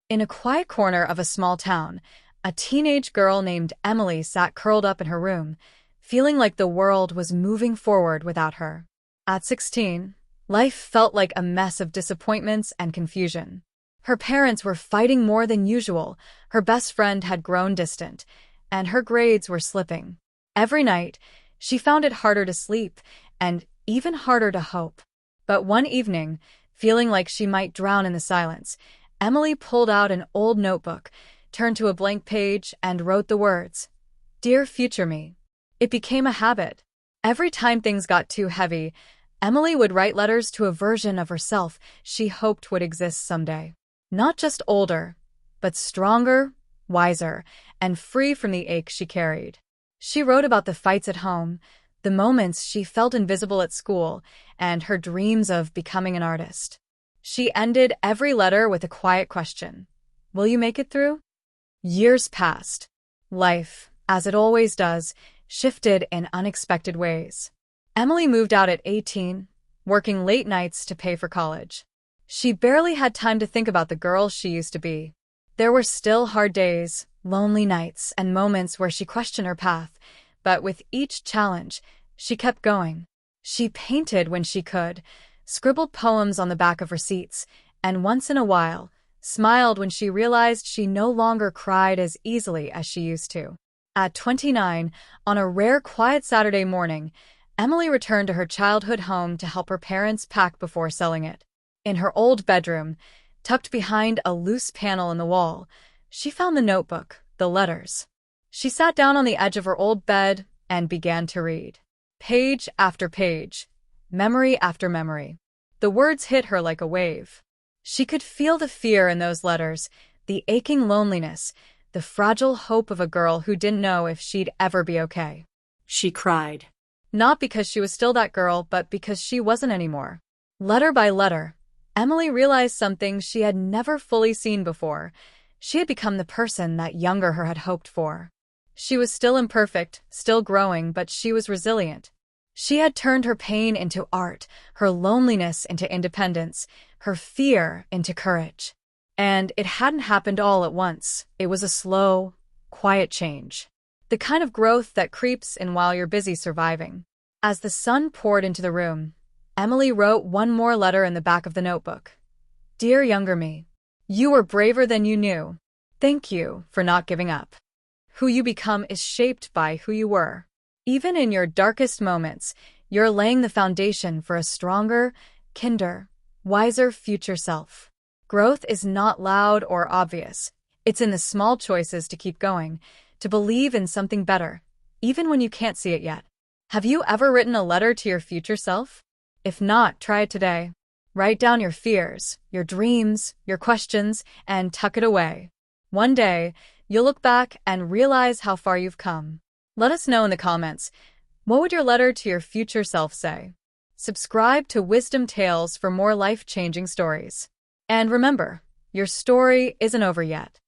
In a quiet corner of a small town, a teenage girl named Emily sat curled up in her room, feeling like the world was moving forward without her. At 16, life felt like a mess of disappointments and confusion. Her parents were fighting more than usual, her best friend had grown distant, and her grades were slipping. Every night, she found it harder to sleep and even harder to hope. But one evening, feeling like she might drown in the silence, Emily pulled out an old notebook, turned to a blank page, and wrote the words, "Dear future me." It became a habit. Every time things got too heavy, Emily would write letters to a version of herself she hoped would exist someday. Not just older, but stronger, wiser, and free from the ache she carried. She wrote about the fights at home, the moments she felt invisible at school, and her dreams of becoming an artist. She ended every letter with a quiet question. Will you make it through? Years passed. Life, as it always does, shifted in unexpected ways. Emily moved out at 18, working late nights to pay for college. She barely had time to think about the girl she used to be. There were still hard days, lonely nights, and moments where she questioned her path, but with each challenge, she kept going. She painted when she could, scribbled poems on the back of receipts, and once in a while, smiled when she realized she no longer cried as easily as she used to. At 29, on a rare quiet Saturday morning, Emily returned to her childhood home to help her parents pack before selling it. In her old bedroom, tucked behind a loose panel in the wall, she found the notebook, the letters. She sat down on the edge of her old bed and began to read. Page after page, memory after memory. The words hit her like a wave. She could feel the fear in those letters, the aching loneliness, the fragile hope of a girl who didn't know if she'd ever be okay. She cried. Not because she was still that girl, but because she wasn't anymore. Letter by letter, Emily realized something she had never fully seen before. She had become the person that younger her had hoped for. She was still imperfect, still growing, but she was resilient. She had turned her pain into art, her loneliness into independence, her fear into courage. And it hadn't happened all at once. It was a slow, quiet change. The kind of growth that creeps in while you're busy surviving. As the sun poured into the room, Emily wrote one more letter in the back of the notebook. Dear younger me, you were braver than you knew. Thank you for not giving up. Who you become is shaped by who you were. Even in your darkest moments, you're laying the foundation for a stronger, kinder, wiser future self. Growth is not loud or obvious. It's in the small choices to keep going, to believe in something better, even when you can't see it yet. Have you ever written a letter to your future self? If not, try it today. Write down your fears, your dreams, your questions, and tuck it away. One day, you'll look back and realize how far you've come. Let us know in the comments, what would your letter to your future self say? Subscribe to Wisdom Tales for more life-changing stories. And remember, your story isn't over yet.